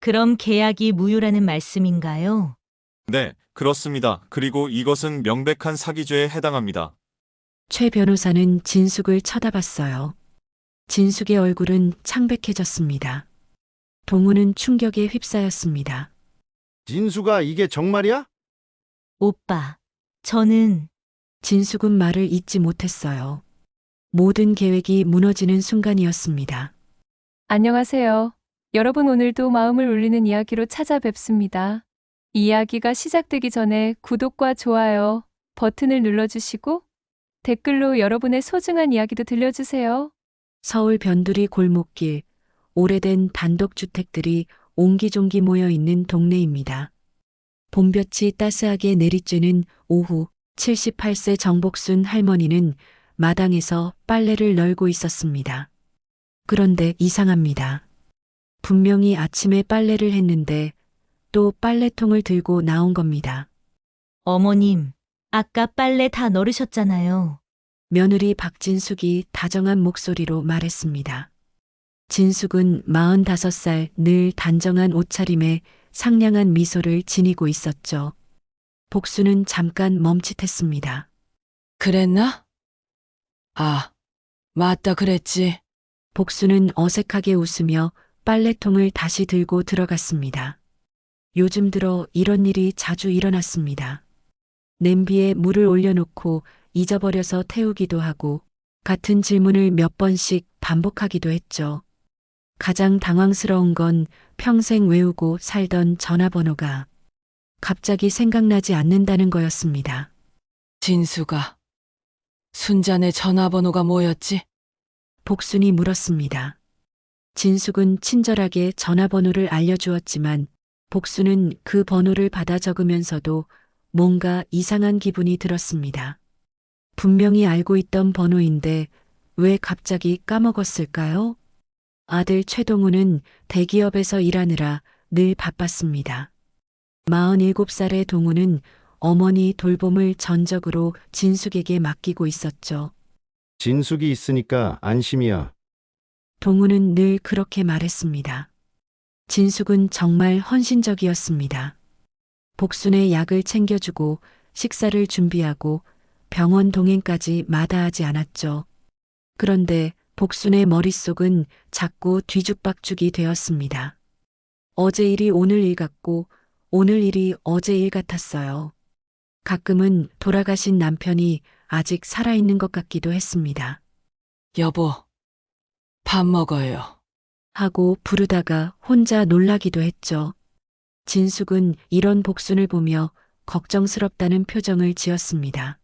그럼 계약이 무효라는 말씀인가요? 네, 그렇습니다. 그리고 이것은 명백한 사기죄에 해당합니다. 최 변호사는 진숙을 쳐다봤어요. 진숙의 얼굴은 창백해졌습니다. 동우는 충격에 휩싸였습니다. 진수가 이게 정말이야? 오빠, 저는 진숙은 말을 잇지 못했어요. 모든 계획이 무너지는 순간이었습니다. 안녕하세요. 여러분 오늘도 마음을 울리는 이야기로 찾아뵙습니다. 이 이야기가 시작되기 전에 구독과 좋아요 버튼을 눌러주시고 댓글로 여러분의 소중한 이야기도 들려주세요. 서울 변두리 골목길, 오래된 단독주택들이 옹기종기 모여 있는 동네입니다. 봄볕이 따스하게 내리쬐는 오후, 78세 정복순 할머니는 마당에서 빨래를 널고 있었습니다. 그런데 이상합니다. 분명히 아침에 빨래를 했는데 또 빨래통을 들고 나온 겁니다. 어머님, 아까 빨래 다 널으셨잖아요. 며느리 박진숙이 다정한 목소리로 말했습니다. 진숙은 45살 늘 단정한 옷차림에 상냥한 미소를 지니고 있었죠. 복수는 잠깐 멈칫했습니다. 그랬나? 아, 맞다 그랬지. 복수는 어색하게 웃으며 빨래통을 다시 들고 들어갔습니다. 요즘 들어 이런 일이 자주 일어났습니다. 냄비에 물을 올려놓고 잊어버려서 태우기도 하고 같은 질문을 몇 번씩 반복하기도 했죠. 가장 당황스러운 건 평생 외우고 살던 전화번호가 갑자기 생각나지 않는다는 거였습니다. 진수가. 순자네 전화번호가 뭐였지? 복순이 물었습니다. 진숙은 친절하게 전화번호를 알려주었지만 복수는 그 번호를 받아 적으면서도 뭔가 이상한 기분이 들었습니다. 분명히 알고 있던 번호인데 왜 갑자기 까먹었을까요? 아들 최동우는 대기업에서 일하느라 늘 바빴습니다. 47살의 동우는 어머니 돌봄을 전적으로 진숙에게 맡기고 있었죠. 진숙이 있으니까 안심이야. 동우는 늘 그렇게 말했습니다. 진숙은 정말 헌신적이었습니다. 복순의 약을 챙겨주고 식사를 준비하고 병원 동행까지 마다하지 않았죠. 그런데 복순의 머릿속은 자꾸 뒤죽박죽이 되었습니다. 어제 일이 오늘 일 같고 오늘 일이 어제 일 같았어요. 가끔은 돌아가신 남편이 아직 살아있는 것 같기도 했습니다. 여보, 밥 먹어요. 하고 부르다가 혼자 놀라기도 했죠. 진숙은 이런 복순을 보며 걱정스럽다는 표정을 지었습니다.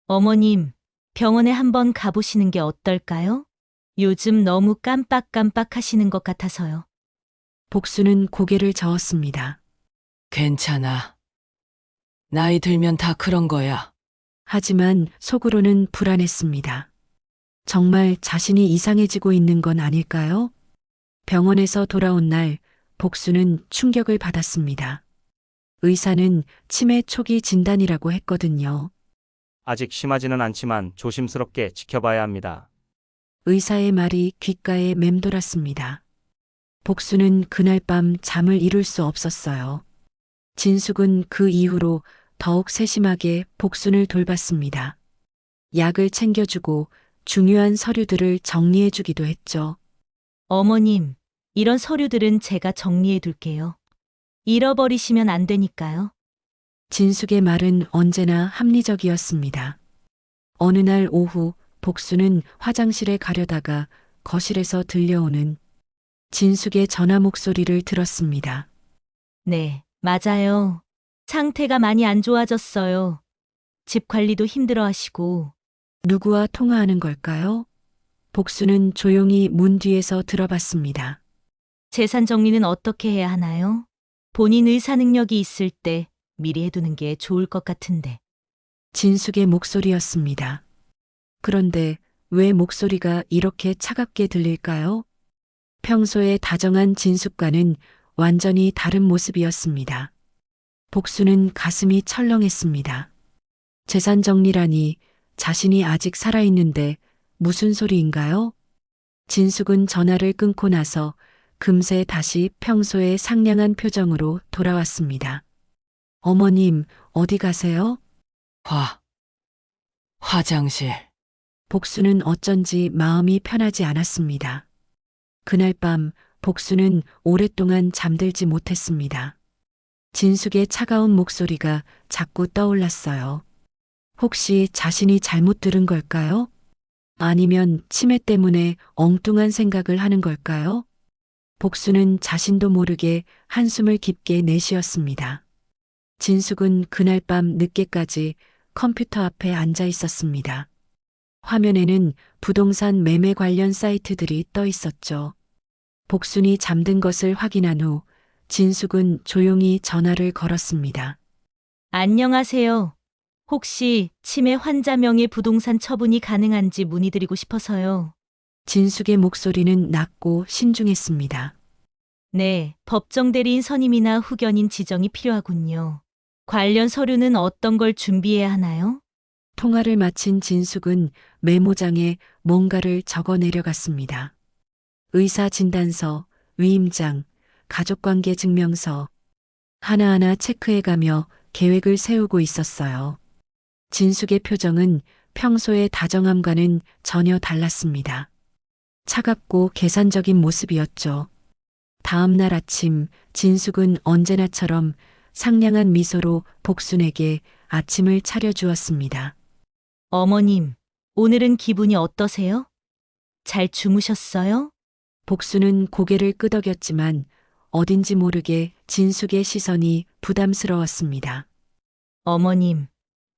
어머님, 병원에 한번 가보시는 게 어떨까요? 요즘 너무 깜빡깜빡 하시는 것 같아서요. 복순은 고개를 저었습니다. 괜찮아. 나이 들면 다 그런 거야. 하지만 속으로는 불안했습니다. 정말 자신이 이상해지고 있는 건 아닐까요? 병원에서 돌아온 날 복수는 충격을 받았습니다. 의사는 치매 초기 진단이라고 했거든요. 아직 심하지는 않지만 조심스럽게 지켜봐야 합니다. 의사의 말이 귓가에 맴돌았습니다. 복수는 그날 밤 잠을 이룰 수 없었어요. 진숙은 그 이후로 더욱 세심하게 복순을 돌봤습니다. 약을 챙겨주고 중요한 서류들을 정리해주기도 했죠. 어머님, 이런 서류들은 제가 정리해 둘게요. 잃어버리시면 안 되니까요. 진숙의 말은 언제나 합리적이었습니다. 어느 날 오후 복수는 화장실에 가려다가 거실에서 들려오는 진숙의 전화 목소리를 들었습니다. 네, 맞아요. 상태가 많이 안 좋아졌어요. 집 관리도 힘들어 하시고. 누구와 통화하는 걸까요? 복수는 조용히 문 뒤에서 들어봤습니다. 재산 정리는 어떻게 해야 하나요? 본인 의사 능력이 있을 때 미리 해두는 게 좋을 것 같은데. 진숙의 목소리였습니다. 그런데 왜 목소리가 이렇게 차갑게 들릴까요? 평소에 다정한 진숙과는 완전히 다른 모습이었습니다. 복수는 가슴이 철렁했습니다. 재산 정리라니 자신이 아직 살아있는데 무슨 소리인가요? 진숙은 전화를 끊고 나서 금세 다시 평소의 상냥한 표정으로 돌아왔습니다. 어머님, 어디 가세요? 화장실. 복수는 어쩐지 마음이 편하지 않았습니다. 그날 밤 복수는 오랫동안 잠들지 못했습니다. 진숙의 차가운 목소리가 자꾸 떠올랐어요. 혹시 자신이 잘못 들은 걸까요? 아니면 치매 때문에 엉뚱한 생각을 하는 걸까요? 복수는 자신도 모르게 한숨을 깊게 내쉬었습니다. 진숙은 그날 밤 늦게까지 컴퓨터 앞에 앉아 있었습니다. 화면에는 부동산 매매 관련 사이트들이 떠 있었죠. 복순이 잠든 것을 확인한 후 진숙은 조용히 전화를 걸었습니다. 안녕하세요. 혹시 치매 환자 명의 부동산 처분이 가능한지 문의드리고 싶어서요. 진숙의 목소리는 낮고 신중했습니다. 네, 법정 대리인 선임이나 후견인 지정이 필요하군요. 관련 서류는 어떤 걸 준비해야 하나요? 통화를 마친 진숙은 메모장에 뭔가를 적어 내려갔습니다. 의사 진단서, 위임장, 가족관계 증명서 하나하나 체크해가며 계획을 세우고 있었어요. 진숙의 표정은 평소의 다정함과는 전혀 달랐습니다. 차갑고 계산적인 모습이었죠. 다음 날 아침 진숙은 언제나처럼 상냥한 미소로 복순에게 아침을 차려주었습니다. 어머님, 오늘은 기분이 어떠세요? 잘 주무셨어요? 복수는 고개를 끄덕였지만 어딘지 모르게 진숙의 시선이 부담스러웠습니다. 어머님,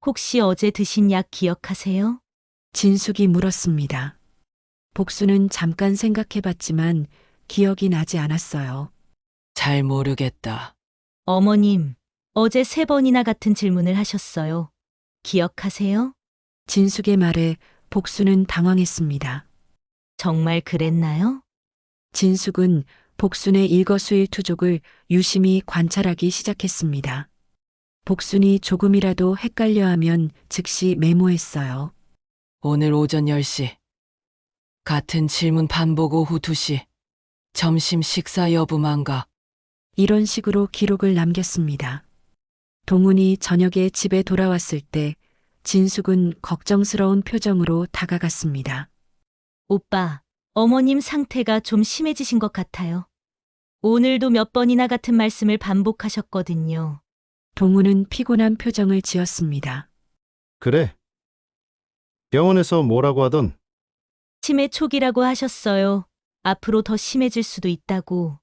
혹시 어제 드신 약 기억하세요? 진숙이 물었습니다. 복수는 잠깐 생각해봤지만 기억이 나지 않았어요. 잘 모르겠다. 어머님, 어제 3번이나 같은 질문을 하셨어요. 기억하세요? 진숙의 말에 복수는 당황했습니다. 정말 그랬나요? 진숙은 복순의 일거수일투족을 유심히 관찰하기 시작했습니다. 복순이 조금이라도 헷갈려하면 즉시 메모했어요. 오늘 오전 10시. 같은 질문 반복 오후 2시. 점심 식사 여부만가. 이런 식으로 기록을 남겼습니다. 동훈이 저녁에 집에 돌아왔을 때 진숙은 걱정스러운 표정으로 다가갔습니다. 오빠, 어머님 상태가 좀 심해지신 것 같아요. 오늘도 몇 번이나 같은 말씀을 반복하셨거든요. 동훈은 피곤한 표정을 지었습니다. 그래. 병원에서 뭐라고 하던? 치매 초기라고 하셨어요. 앞으로 더 심해질 수도 있다고.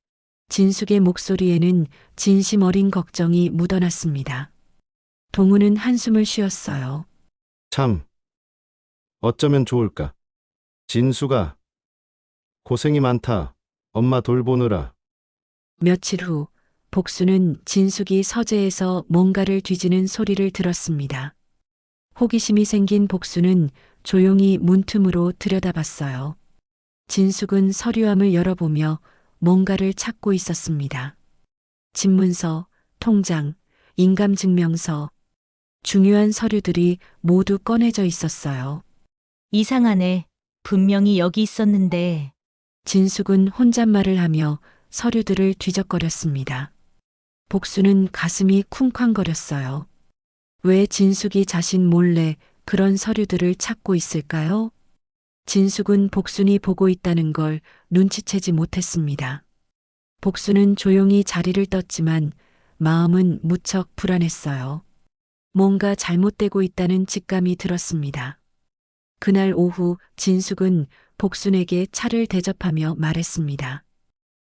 진숙의 목소리에는 진심 어린 걱정이 묻어났습니다. 동훈은 한숨을 쉬었어요. 참. 어쩌면 좋을까. 진수가 고생이 많다. 엄마 돌보느라. 며칠 후 복수는 진숙이 서재에서 뭔가를 뒤지는 소리를 들었습니다. 호기심이 생긴 복수는 조용히 문틈으로 들여다봤어요. 진숙은 서류함을 열어보며 뭔가를 찾고 있었습니다. 집문서, 통장, 인감증명서, 중요한 서류들이 모두 꺼내져 있었어요. 이상하네. 분명히 여기 있었는데. 진숙은 혼잣말을 하며 서류들을 뒤적거렸습니다. 복수는 가슴이 쿵쾅거렸어요. 왜 진숙이 자신 몰래 그런 서류들을 찾고 있을까요? 진숙은 복순이 보고 있다는 걸 눈치채지 못했습니다. 복순은 조용히 자리를 떴지만 마음은 무척 불안했어요. 뭔가 잘못되고 있다는 직감이 들었습니다. 그날 오후 진숙은 복순에게 차를 대접하며 말했습니다.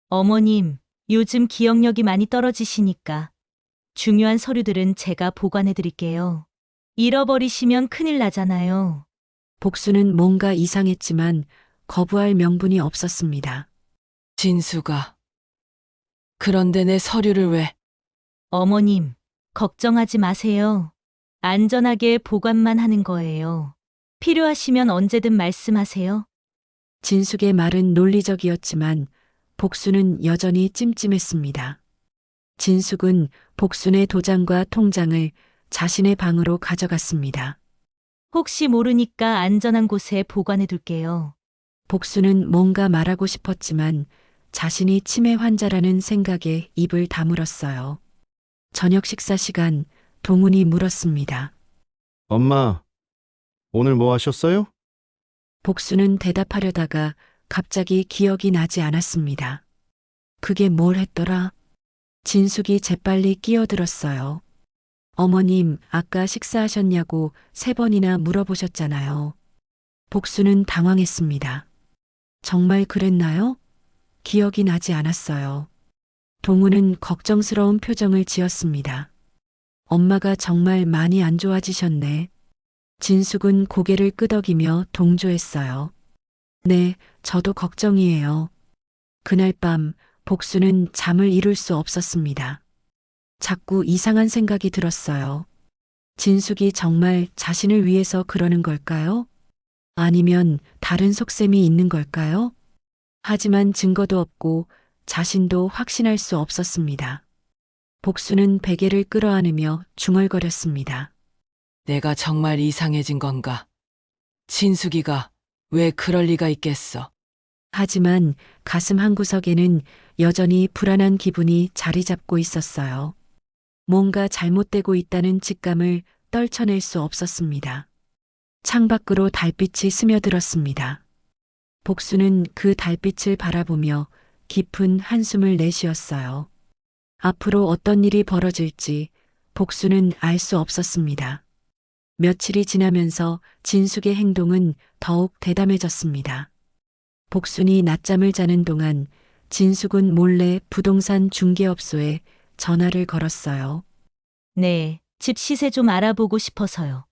어머님, 요즘 기억력이 많이 떨어지시니까 중요한 서류들은 제가 보관해 드릴게요. 잃어버리시면 큰일 나잖아요. 복수는 뭔가 이상했지만 거부할 명분이 없었습니다. 진수가. 그런데 내 서류를 왜? 어머님, 걱정하지 마세요. 안전하게 보관만 하는 거예요. 필요하시면 언제든 말씀하세요. 진숙의 말은 논리적이었지만 복수는 여전히 찜찜했습니다. 진숙은 복순의 도장과 통장을 자신의 방으로 가져갔습니다. 혹시 모르니까 안전한 곳에 보관해 둘게요. 복수는 뭔가 말하고 싶었지만 자신이 치매 환자라는 생각에 입을 다물었어요. 저녁 식사 시간, 동훈이 물었습니다. 엄마, 오늘 뭐 하셨어요? 복수는 대답하려다가 갑자기 기억이 나지 않았습니다. 그게 뭘 했더라? 진숙이 재빨리 끼어들었어요. 어머님, 아까 식사하셨냐고 3번이나 물어보셨잖아요. 복수는 당황했습니다. 정말 그랬나요? 기억이 나지 않았어요. 동우는 걱정스러운 표정을 지었습니다. 엄마가 정말 많이 안 좋아지셨네. 진숙은 고개를 끄덕이며 동조했어요. 네, 저도 걱정이에요. 그날 밤 복수는 잠을 이룰 수 없었습니다. 자꾸 이상한 생각이 들었어요. 진숙이 정말 자신을 위해서 그러는 걸까요? 아니면 다른 속셈이 있는 걸까요? 하지만 증거도 없고 자신도 확신할 수 없었습니다. 복수는 베개를 끌어안으며 중얼거렸습니다. 내가 정말 이상해진 건가? 진숙이가 왜 그럴 리가 있겠어? 하지만 가슴 한구석에는 여전히 불안한 기분이 자리 잡고 있었어요. 뭔가 잘못되고 있다는 직감을 떨쳐낼 수 없었습니다. 창밖으로 달빛이 스며들었습니다. 복수는 그 달빛을 바라보며 깊은 한숨을 내쉬었어요. 앞으로 어떤 일이 벌어질지 복수는 알 수 없었습니다. 며칠이 지나면서 진숙의 행동은 더욱 대담해졌습니다. 복순이 낮잠을 자는 동안 진숙은 몰래 부동산 중개업소에 전화를 걸었어요. 네, 집 시세 좀 알아보고 싶어서요.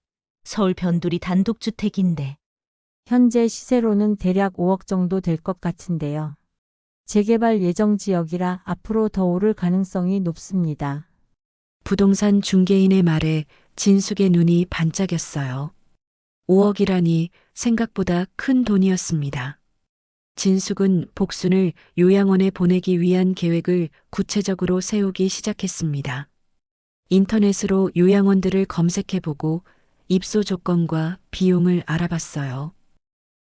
서울 변두리 단독주택인데. 현재 시세로는 대략 5억 정도 될 것 같은데요. 재개발 예정 지역이라 앞으로 더 오를 가능성이 높습니다. 부동산 중개인의 말에 진숙의 눈이 반짝였어요. 5억이라니 생각보다 큰 돈이었습니다. 진숙은 복순을 요양원에 보내기 위한 계획을 구체적으로 세우기 시작했습니다. 인터넷으로 요양원들을 검색해보고 입소 조건과 비용을 알아봤어요.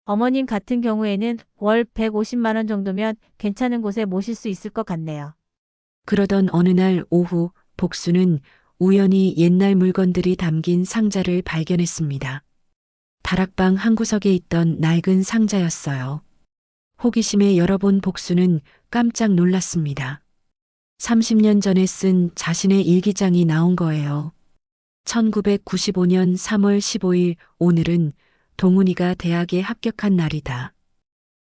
어머님 같은 경우에는 월 150만 원 정도면 괜찮은 곳에 모실 수 있을 것 같네요. 그러던 어느 날 오후 복수는 우연히 옛날 물건들이 담긴 상자를 발견했습니다. 다락방 한 구석에 있던 낡은 상자였어요. 호기심에 열어본 복수는 깜짝 놀랐습니다. 30년 전에 쓴 자신의 일기장이 나온 거예요. 1995년 3월 15일 오늘은 동훈이가 대학에 합격한 날이다.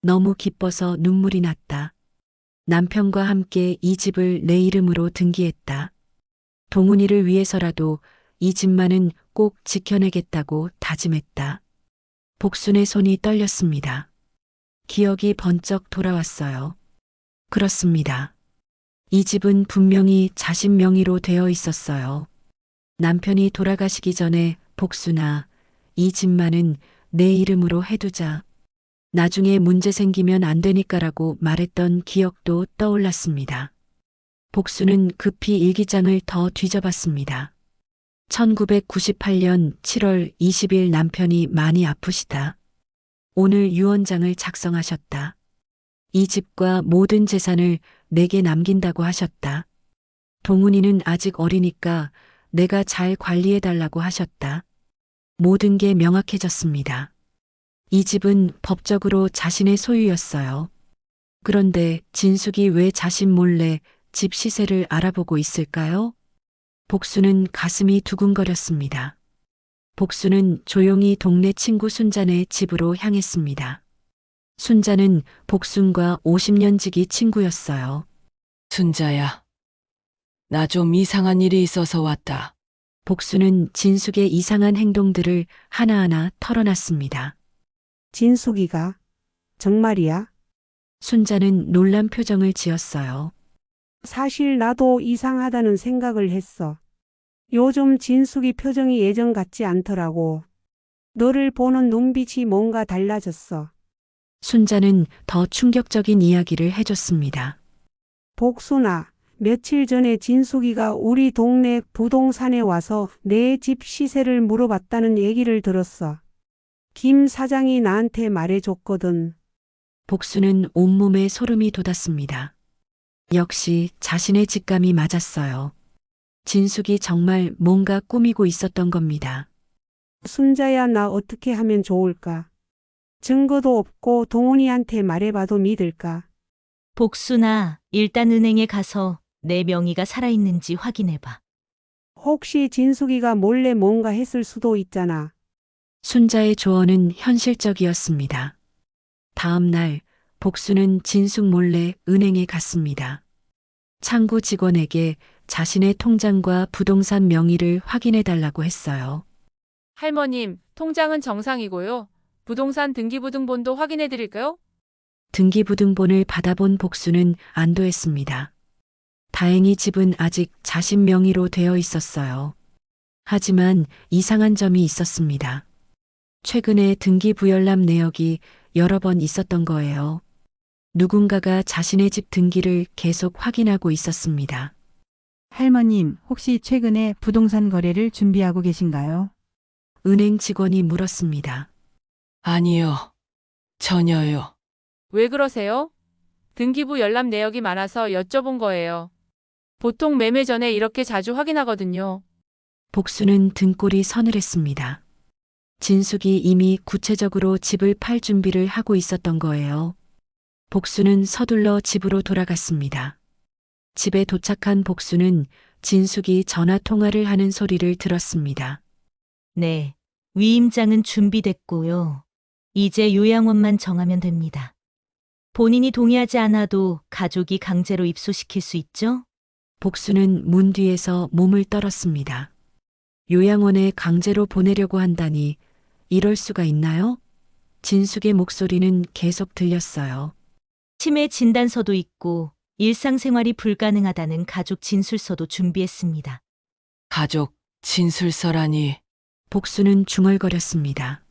너무 기뻐서 눈물이 났다. 남편과 함께 이 집을 내 이름으로 등기했다. 동훈이를 위해서라도 이 집만은 꼭 지켜내겠다고 다짐했다. 복순의 손이 떨렸습니다. 기억이 번쩍 돌아왔어요. 그렇습니다. 이 집은 분명히 자신 명의로 되어 있었어요. 남편이 돌아가시기 전에 복순아, 이 집만은 내 이름으로 해두자. 나중에 문제 생기면 안 되니까라고 말했던 기억도 떠올랐습니다. 복수는 급히 일기장을 더 뒤져봤습니다. 1998년 7월 20일 남편이 많이 아프시다. 오늘 유언장을 작성하셨다. 이 집과 모든 재산을 내게 남긴다고 하셨다. 동훈이는 아직 어리니까 내가 잘 관리해달라고 하셨다. 모든 게 명확해졌습니다. 이 집은 법적으로 자신의 소유였어요. 그런데 진숙이 왜 자신 몰래 집 시세를 알아보고 있을까요? 복수는 가슴이 두근거렸습니다. 복수는 조용히 동네 친구 순잔의 집으로 향했습니다. 순자는 복순과 50년 지기 친구였어요. 순자야, 나 좀 이상한 일이 있어서 왔다. 복수는 진숙의 이상한 행동들을 하나하나 털어놨습니다. 진숙이가 정말이야? 순자는 놀란 표정을 지었어요. 사실 나도 이상하다는 생각을 했어. 요즘 진숙이 표정이 예전 같지 않더라고. 너를 보는 눈빛이 뭔가 달라졌어. 순자는 더 충격적인 이야기를 해줬습니다. 복순아, 며칠 전에 진숙이가 우리 동네 부동산에 와서 내 집 시세를 물어봤다는 얘기를 들었어. 김 사장이 나한테 말해줬거든. 복수는 온몸에 소름이 돋았습니다. 역시 자신의 직감이 맞았어요. 진숙이 정말 뭔가 꾸미고 있었던 겁니다. 순자야, 나 어떻게 하면 좋을까? 증거도 없고 동훈이한테 말해봐도 믿을까? 복순아, 일단 은행에 가서 내 명의가 살아있는지 확인해봐. 혹시 진숙이가 몰래 뭔가 했을 수도 있잖아. 순자의 조언은 현실적이었습니다. 다음 날 복수는 진숙 몰래 은행에 갔습니다. 창구 직원에게 자신의 통장과 부동산 명의를 확인해 달라고 했어요. 할머님, 통장은 정상이고요. 부동산 등기부등본도 확인해 드릴까요? 등기부등본을 받아본 복수는 안도했습니다. 다행히 집은 아직 자신 명의로 되어 있었어요. 하지만 이상한 점이 있었습니다. 최근에 등기부열람 내역이 여러 번 있었던 거예요. 누군가가 자신의 집 등기를 계속 확인하고 있었습니다. 할머님, 혹시 최근에 부동산 거래를 준비하고 계신가요? 은행 직원이 물었습니다. 아니요. 전혀요. 왜 그러세요? 등기부 열람 내역이 많아서 여쭤본 거예요. 보통 매매 전에 이렇게 자주 확인하거든요. 복수는 등골이 서늘했습니다. 진숙이 이미 구체적으로 집을 팔 준비를 하고 있었던 거예요. 복수는 서둘러 집으로 돌아갔습니다. 집에 도착한 복수는 진숙이 전화 통화를 하는 소리를 들었습니다. 네, 위임장은 준비됐고요. 이제 요양원만 정하면 됩니다. 본인이 동의하지 않아도 가족이 강제로 입소시킬 수 있죠? 복수는 문 뒤에서 몸을 떨었습니다. 요양원에 강제로 보내려고 한다니 이럴 수가 있나요? 진숙의 목소리는 계속 들렸어요. 치매 진단서도 있고 일상생활이 불가능하다는 가족 진술서도 준비했습니다. 가족 진술서라니. 복수는 중얼거렸습니다.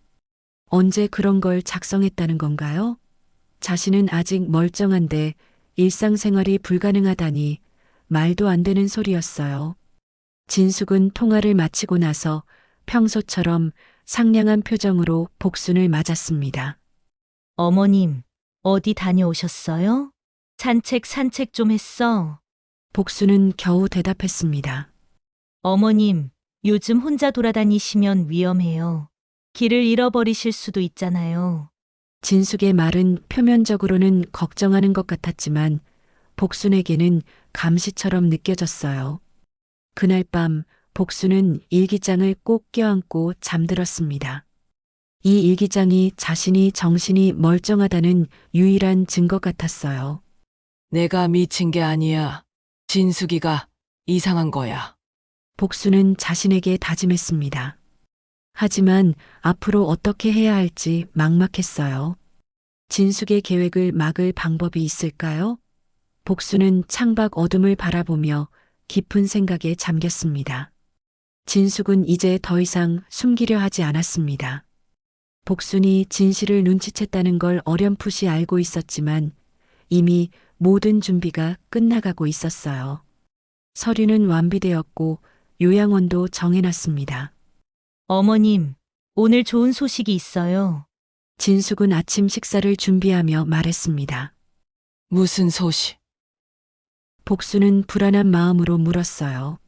언제 그런 걸 작성했다는 건가요? 자신은 아직 멀쩡한데 일상생활이 불가능하다니 말도 안 되는 소리였어요. 진숙은 통화를 마치고 나서 평소처럼 상냥한 표정으로 복순을 맞았습니다. 어머님, 어디 다녀오셨어요? 산책 좀 했어. 복수는 겨우 대답했습니다. 어머님, 요즘 혼자 돌아다니시면 위험해요. 길을 잃어버리실 수도 있잖아요. 진숙의 말은 표면적으로는 걱정하는 것 같았지만 복순에게는 감시처럼 느껴졌어요. 그날 밤 복순은 일기장을 꼭 껴안고 잠들었습니다. 이 일기장이 자신이 정신이 멀쩡하다는 유일한 증거 같았어요. 내가 미친 게 아니야. 진숙이가 이상한 거야. 복수는 자신에게 다짐했습니다. 하지만 앞으로 어떻게 해야 할지 막막했어요. 진숙의 계획을 막을 방법이 있을까요? 복수는 창밖 어둠을 바라보며 깊은 생각에 잠겼습니다. 진숙은 이제 더 이상 숨기려 하지 않았습니다. 복순이 진실을 눈치챘다는 걸 어렴풋이 알고 있었지만 이미 모든 준비가 끝나가고 있었어요. 서류는 완비되었고 요양원도 정해놨습니다. 어머님, 오늘 좋은 소식이 있어요. 진숙은 아침 식사를 준비하며 말했습니다. 무슨 소식? 복수는 불안한 마음으로 물었어요.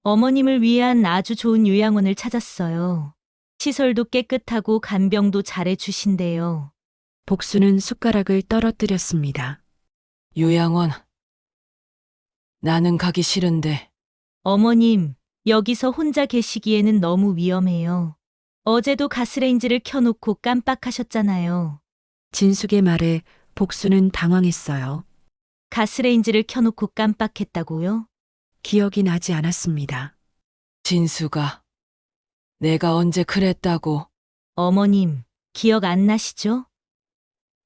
어머님을 위한 아주 좋은 요양원을 찾았어요. 시설도 깨끗하고 간병도 잘해주신대요. 복수는 숟가락을 떨어뜨렸습니다. 요양원. 나는 가기 싫은데. 어머님, 여기서 혼자 계시기에는 너무 위험해요. 어제도 가스레인지를 켜놓고 깜빡하셨잖아요. 진숙의 말에 복수는 당황했어요. 가스레인지를 켜놓고 깜빡했다고요? 기억이 나지 않았습니다. 진수가. 내가 언제 그랬다고. 어머님, 기억 안 나시죠?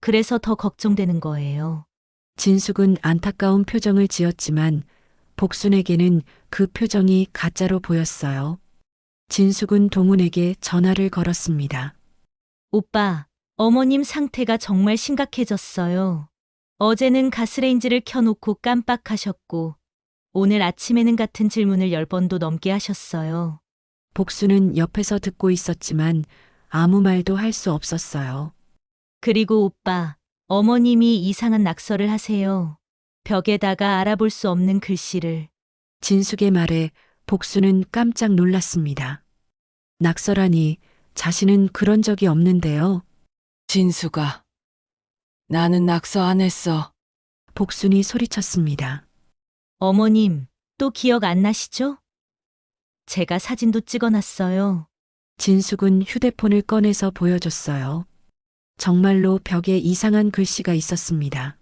그래서 더 걱정되는 거예요. 진숙은 안타까운 표정을 지었지만 복순에게는 그 표정이 가짜로 보였어요. 진숙은 동훈에게 전화를 걸었습니다. 오빠, 어머님 상태가 정말 심각해졌어요. 어제는 가스레인지를 켜놓고 깜빡하셨고, 오늘 아침에는 같은 질문을 10번도 넘게 하셨어요. 복수는 옆에서 듣고 있었지만 아무 말도 할 수 없었어요. 그리고 오빠, 어머님이 이상한 낙서를 하세요. 벽에다가 알아볼 수 없는 글씨를. 진숙의 말에 복수는 깜짝 놀랐습니다. 낙서라니 자신은 그런 적이 없는데요. 진수가. 나는 낙서 안 했어. 복순이 소리쳤습니다. 어머님, 또 기억 안 나시죠? 제가 사진도 찍어놨어요. 진숙은 휴대폰을 꺼내서 보여줬어요. 정말로 벽에 이상한 글씨가 있었습니다.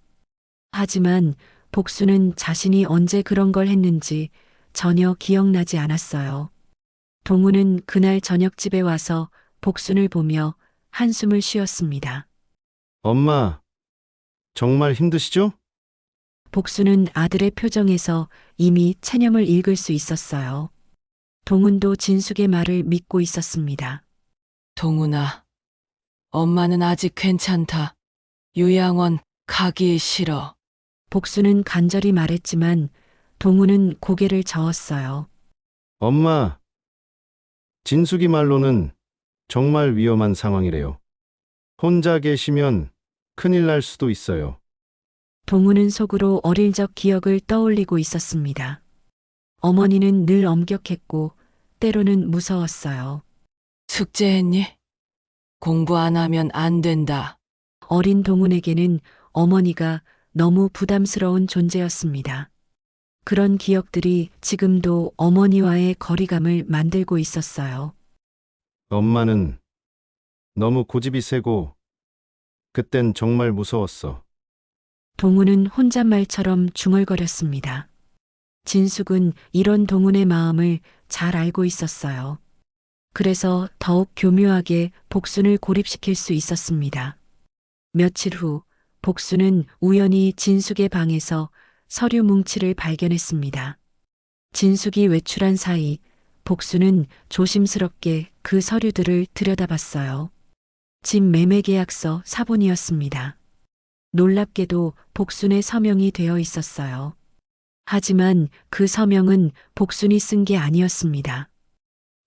하지만 복수는 자신이 언제 그런 걸 했는지 전혀 기억나지 않았어요. 동우는 그날 저녁 집에 와서 복순을 보며 한숨을 쉬었습니다. 엄마, 정말 힘드시죠? 복수는 아들의 표정에서 이미 체념을 읽을 수 있었어요. 동훈도 진숙의 말을 믿고 있었습니다. 동훈아. 엄마는 아직 괜찮다. 요양원 가기 싫어. 복수는 간절히 말했지만 동훈은 고개를 저었어요. 엄마, 진숙이 말로는 정말 위험한 상황이래요. 혼자 계시면 큰일 날 수도 있어요. 동훈은 속으로 어릴 적 기억을 떠올리고 있었습니다. 어머니는 늘 엄격했고 때로는 무서웠어요. 숙제했니? 공부 안 하면 안 된다. 어린 동훈에게는 어머니가 너무 부담스러운 존재였습니다. 그런 기억들이 지금도 어머니와의 거리감을 만들고 있었어요. 엄마는 너무 고집이 세고 그땐 정말 무서웠어. 동훈은 혼잣말처럼 중얼거렸습니다. 진숙은 이런 동훈의 마음을 잘 알고 있었어요. 그래서 더욱 교묘하게 복순을 고립시킬 수 있었습니다. 며칠 후 복순은 우연히 진숙의 방에서 서류 뭉치를 발견했습니다. 진숙이 외출한 사이 복순은 조심스럽게 그 서류들을 들여다봤어요. 집 매매 계약서 사본이었습니다. 놀랍게도 복순의 서명이 되어 있었어요. 하지만 그 서명은 복순이 쓴 게 아니었습니다.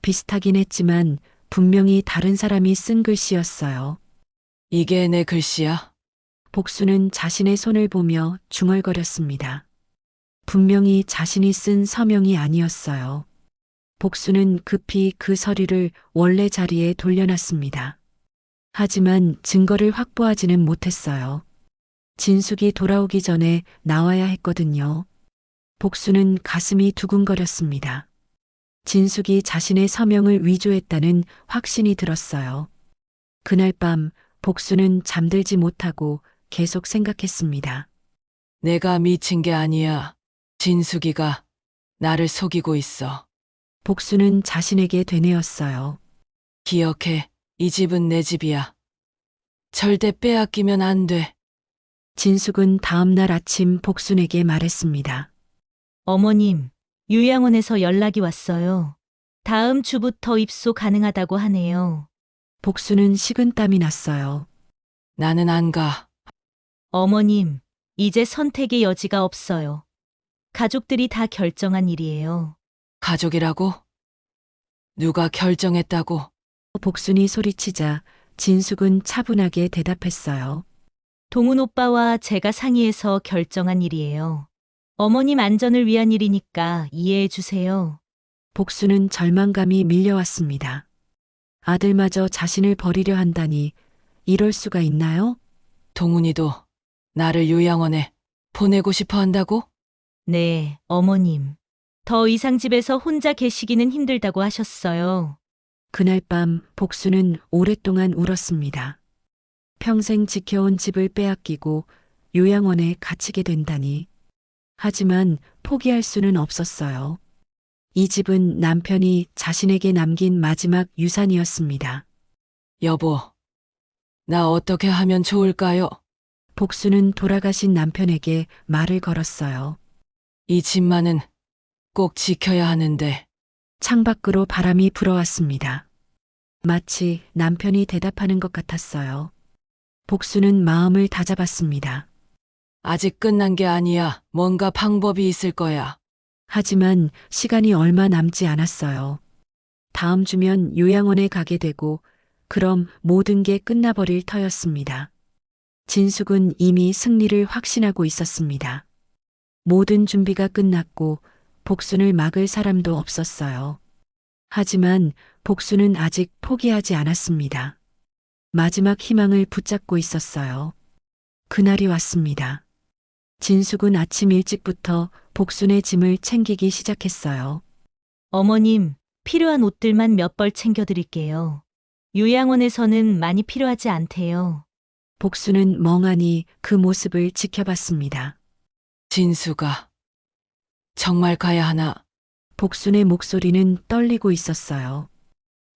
비슷하긴 했지만 분명히 다른 사람이 쓴 글씨였어요. 이게 내 글씨야? 복순은 자신의 손을 보며 중얼거렸습니다. 분명히 자신이 쓴 서명이 아니었어요. 복순은 급히 그 서류를 원래 자리에 돌려놨습니다. 하지만 증거를 확보하지는 못했어요. 진숙이 돌아오기 전에 나와야 했거든요. 복순은 가슴이 두근거렸습니다. 진숙이 자신의 서명을 위조했다는 확신이 들었어요. 그날 밤 복순은 잠들지 못하고 계속 생각했습니다. 내가 미친 게 아니야. 진숙이가 나를 속이고 있어. 복순은 자신에게 되뇌었어요. 기억해. 이 집은 내 집이야. 절대 빼앗기면 안 돼. 진숙은 다음 날 아침 복순에게 말했습니다. 어머님, 요양원에서 연락이 왔어요. 다음 주부터 입소 가능하다고 하네요. 복순은 식은땀이 났어요. 나는 안 가. 어머님, 이제 선택의 여지가 없어요. 가족들이 다 결정한 일이에요. 가족이라고? 누가 결정했다고? 복순이 소리치자 진숙은 차분하게 대답했어요. 동훈 오빠와 제가 상의해서 결정한 일이에요. 어머님 안전을 위한 일이니까 이해해 주세요. 복순은 절망감이 밀려왔습니다. 아들마저 자신을 버리려 한다니 이럴 수가 있나요? 동훈이도 나를 요양원에 보내고 싶어 한다고? 네, 어머님. 더 이상 집에서 혼자 계시기는 힘들다고 하셨어요. 그날 밤 복순은 오랫동안 울었습니다. 평생 지켜온 집을 빼앗기고 요양원에 갇히게 된다니. 하지만 포기할 수는 없었어요. 이 집은 남편이 자신에게 남긴 마지막 유산이었습니다. 여보, 나 어떻게 하면 좋을까요? 복순은 돌아가신 남편에게 말을 걸었어요. 이 집만은 꼭 지켜야 하는데. 창밖으로 바람이 불어왔습니다. 마치 남편이 대답하는 것 같았어요. 복순은 마음을 다잡았습니다. 아직 끝난 게 아니야. 뭔가 방법이 있을 거야. 하지만 시간이 얼마 남지 않았어요. 다음 주면 요양원에 가게 되고 그럼 모든 게 끝나버릴 터였습니다. 진숙은 이미 승리를 확신하고 있었습니다. 모든 준비가 끝났고 복순을 막을 사람도 없었어요. 하지만 복순은 아직 포기하지 않았습니다. 마지막 희망을 붙잡고 있었어요. 그날이 왔습니다. 진숙은 아침 일찍부터 복순의 짐을 챙기기 시작했어요. 어머님, 필요한 옷들만 몇 벌 챙겨드릴게요. 요양원에서는 많이 필요하지 않대요. 복순은 멍하니 그 모습을 지켜봤습니다. 진수가 정말 가야 하나? 복순의 목소리는 떨리고 있었어요.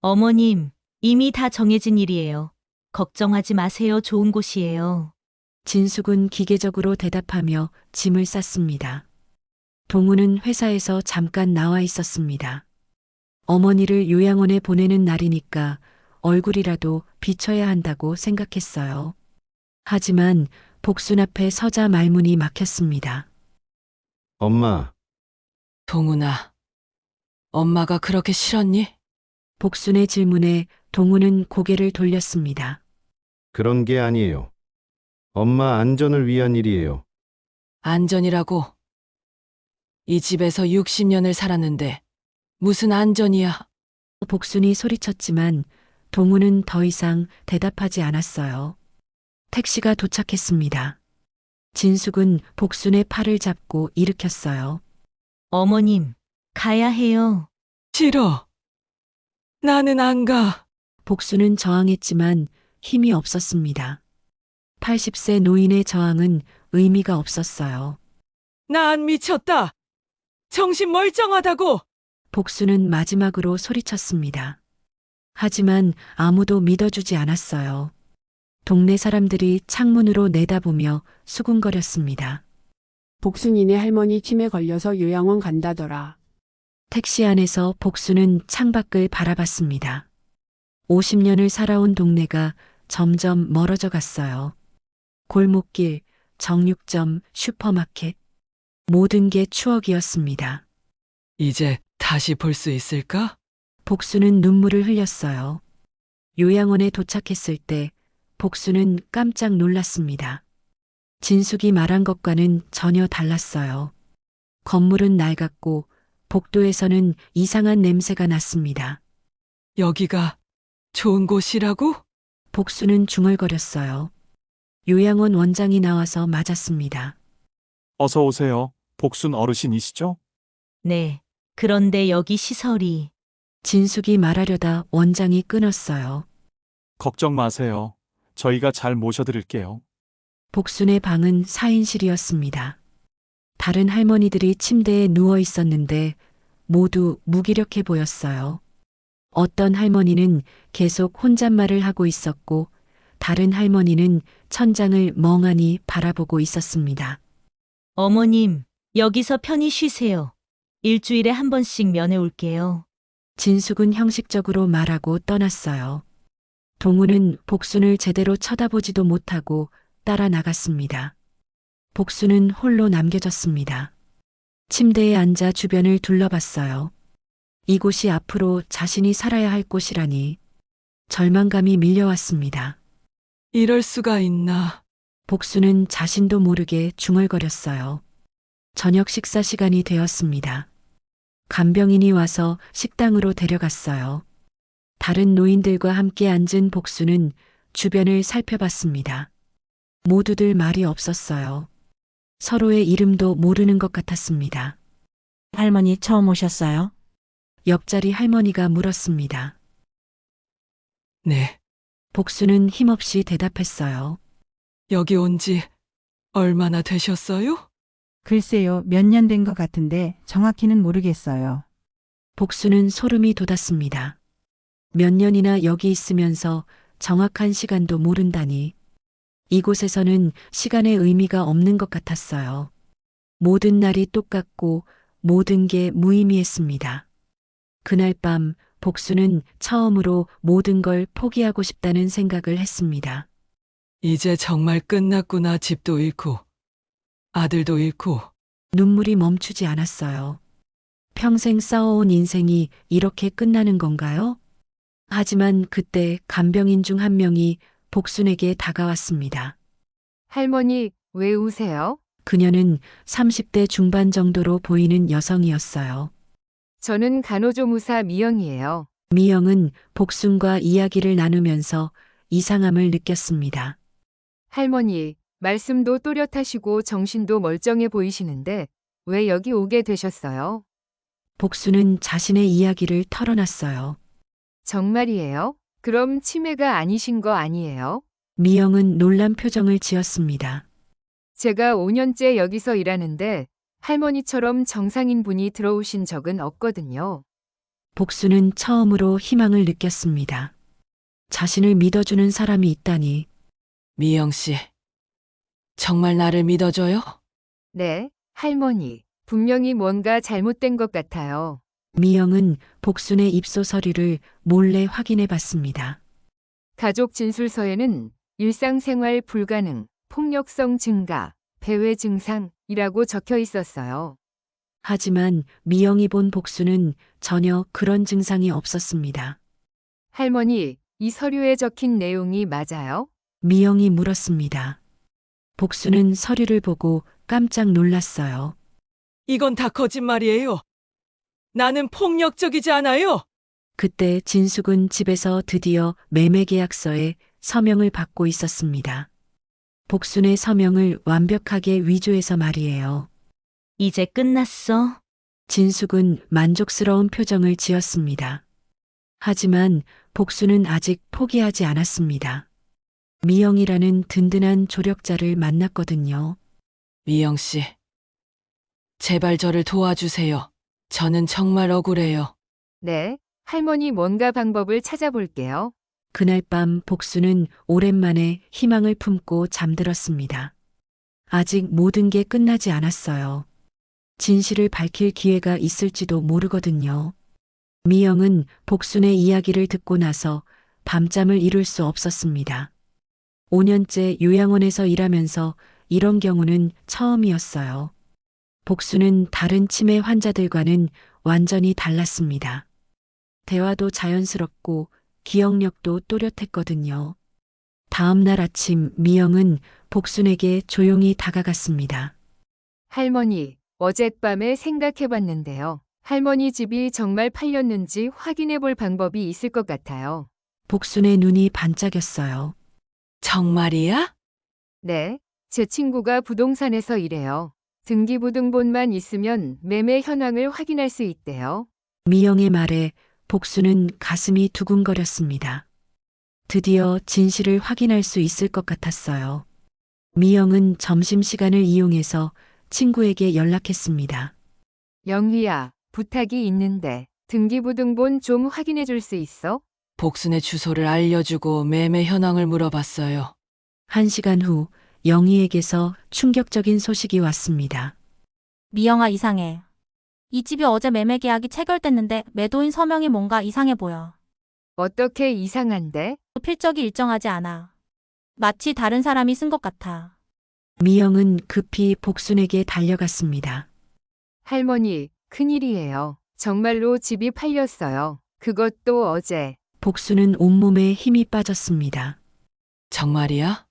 어머님, 이미 다 정해진 일이에요. 걱정하지 마세요. 좋은 곳이에요. 진숙은 기계적으로 대답하며 짐을 쌌습니다. 동우는 회사에서 잠깐 나와 있었습니다. 어머니를 요양원에 보내는 날이니까 얼굴이라도 비춰야 한다고 생각했어요. 하지만 복순 앞에 서자 말문이 막혔습니다. 엄마, 동훈아, 엄마가 그렇게 싫었니? 복순의 질문에 동우는 고개를 돌렸습니다. 그런 게 아니에요. 엄마 안전을 위한 일이에요. 안전이라고? 이 집에서 60년을 살았는데 무슨 안전이야? 복순이 소리쳤지만 동우는 더 이상 대답하지 않았어요. 택시가 도착했습니다. 진숙은 복순의 팔을 잡고 일으켰어요. 어머님, 가야 해요. 싫어. 나는 안 가. 복순은 저항했지만 힘이 없었습니다. 80세 노인의 저항은 의미가 없었어요. 나 안 미쳤다. 정신 멀쩡하다고. 복순은 마지막으로 소리쳤습니다. 하지만 아무도 믿어주지 않았어요. 동네 사람들이 창문으로 내다보며 수군거렸습니다. 복순이네 할머니 치매 걸려서 요양원 간다더라. 택시 안에서 복순은 창밖을 바라봤습니다. 50년을 살아온 동네가 점점 멀어져 갔어요. 골목길, 정육점, 슈퍼마켓. 모든 게 추억이었습니다. 이제 다시 볼 수 있을까? 복순은 눈물을 흘렸어요. 요양원에 도착했을 때 복순은 깜짝 놀랐습니다. 진숙이 말한 것과는 전혀 달랐어요. 건물은 낡았고 복도에서는 이상한 냄새가 났습니다. 여기가 좋은 곳이라고? 복순은 중얼거렸어요. 요양원 원장이 나와서 맞았습니다. 어서 오세요. 복순 어르신이시죠? 네. 그런데 여기 시설이 진숙이 말하려다 원장이 끊었어요. 걱정 마세요. 저희가 잘 모셔드릴게요. 복순의 방은 4인실이었습니다. 다른 할머니들이 침대에 누워 있었는데 모두 무기력해 보였어요. 어떤 할머니는 계속 혼잣말을 하고 있었고 다른 할머니는 천장을 멍하니 바라보고 있었습니다. 어머님, 여기서 편히 쉬세요. 일주일에 한 번씩 면회 올게요. 진숙은 형식적으로 말하고 떠났어요. 동우는 복순을 제대로 쳐다보지도 못하고 따라 나갔습니다. 복순은 홀로 남겨졌습니다. 침대에 앉아 주변을 둘러봤어요. 이곳이 앞으로 자신이 살아야 할 곳이라니 절망감이 밀려왔습니다. 이럴 수가 있나? 복순은 자신도 모르게 중얼거렸어요. 저녁 식사 시간이 되었습니다. 간병인이 와서 식당으로 데려갔어요. 다른 노인들과 함께 앉은 복순은 주변을 살펴봤습니다. 모두들 말이 없었어요. 서로의 이름도 모르는 것 같았습니다. 할머니 처음 오셨어요? 옆자리 할머니가 물었습니다. 네. 복순은 힘없이 대답했어요. 여기 온 지 얼마나 되셨어요? 글쎄요, 몇 년 된 것 같은데 정확히는 모르겠어요. 복순은 소름이 돋았습니다. 몇 년이나 여기 있으면서 정확한 시간도 모른다니. 이곳에서는 시간의 의미가 없는 것 같았어요. 모든 날이 똑같고 모든 게 무의미했습니다. 그날 밤 복순은 처음으로 모든 걸 포기하고 싶다는 생각을 했습니다. 이제 정말 끝났구나. 집도 잃고 아들도 잃고. 눈물이 멈추지 않았어요. 평생 싸워온 인생이 이렇게 끝나는 건가요? 하지만 그때 간병인 중 한 명이 복순에게 다가왔습니다. 할머니, 왜 우세요? 그녀는 30대 중반 정도로 보이는 여성이었어요. 저는 간호조무사 미영이에요. 미영은 복순과 이야기를 나누면서 이상함을 느꼈습니다. 할머니, 말씀도 또렷하시고 정신도 멀쩡해 보이시는데 왜 여기 오게 되셨어요? 복순은 자신의 이야기를 털어놨어요. 정말이에요? 그럼 치매가 아니신 거 아니에요? 미영은 놀란 표정을 지었습니다. 제가 5년째 여기서 일하는데 할머니처럼 정상인 분이 들어오신 적은 없거든요. 복순은 처음으로 희망을 느꼈습니다. 자신을 믿어주는 사람이 있다니. 미영 씨, 정말 나를 믿어줘요? 네, 할머니. 분명히 뭔가 잘못된 것 같아요. 미영은 복순의 입소 서류를 몰래 확인해 봤습니다. 가족 진술서에는 일상생활 불가능, 폭력성 증가, 배회 증상이라고 적혀 있었어요. 하지만 미영이 본 복순은 전혀 그런 증상이 없었습니다. 할머니, 이 서류에 적힌 내용이 맞아요? 미영이 물었습니다. 복순은 서류를 보고 깜짝 놀랐어요. 이건 다 거짓말이에요. 나는 폭력적이지 않아요. 그때 진숙은 집에서 드디어 매매 계약서에 서명을 받고 있었습니다. 복순의 서명을 완벽하게 위조해서 말이에요. 이제 끝났어. 진숙은 만족스러운 표정을 지었습니다. 하지만 복순은 아직 포기하지 않았습니다. 미영이라는 든든한 조력자를 만났거든요. 미영 씨, 제발 저를 도와주세요. 저는 정말 억울해요. 네, 할머니 뭔가 방법을 찾아볼게요. 그날 밤 복순은 오랜만에 희망을 품고 잠들었습니다. 아직 모든 게 끝나지 않았어요. 진실을 밝힐 기회가 있을지도 모르거든요. 미영은 복순의 이야기를 듣고 나서 밤잠을 이룰 수 없었습니다. 5년째 요양원에서 일하면서 이런 경우는 처음이었어요. 복순은 다른 치매 환자들과는 완전히 달랐습니다. 대화도 자연스럽고 기억력도 또렷했거든요. 다음 날 아침 미영은 복순에게 조용히 다가갔습니다. 할머니, 어젯밤에 생각해봤는데요. 할머니 집이 정말 팔렸는지 확인해 볼 방법이 있을 것 같아요. 복순의 눈이 반짝였어요. 정말이야? 네, 제 친구가 부동산에서 일해요. 등기부등본만 있으면 매매 현황을 확인할 수 있대요. 미영의 말에 복순은 가슴이 두근거렸습니다. 드디어 진실을 확인할 수 있을 것 같았어요. 미영은 점심시간을 이용해서 친구에게 연락했습니다. 영희야, 부탁이 있는데 등기부등본 좀 확인해 줄 수 있어? 복순의 주소를 알려주고 매매 현황을 물어봤어요. 1시간 후 영희에게서 충격적인 소식이 왔습니다. 미영아, 이상해. 이 집이 어제 매매 계약이 체결됐는데 매도인 서명이 뭔가 이상해 보여. 어떻게 이상한데? 필적이 일정하지 않아. 마치 다른 사람이 쓴 것 같아. 미영은 급히 복순에게 달려갔습니다. 할머니, 큰일이에요. 정말로 집이 팔렸어요. 그것도 어제. 복순은 온몸에 힘이 빠졌습니다. 정말이야?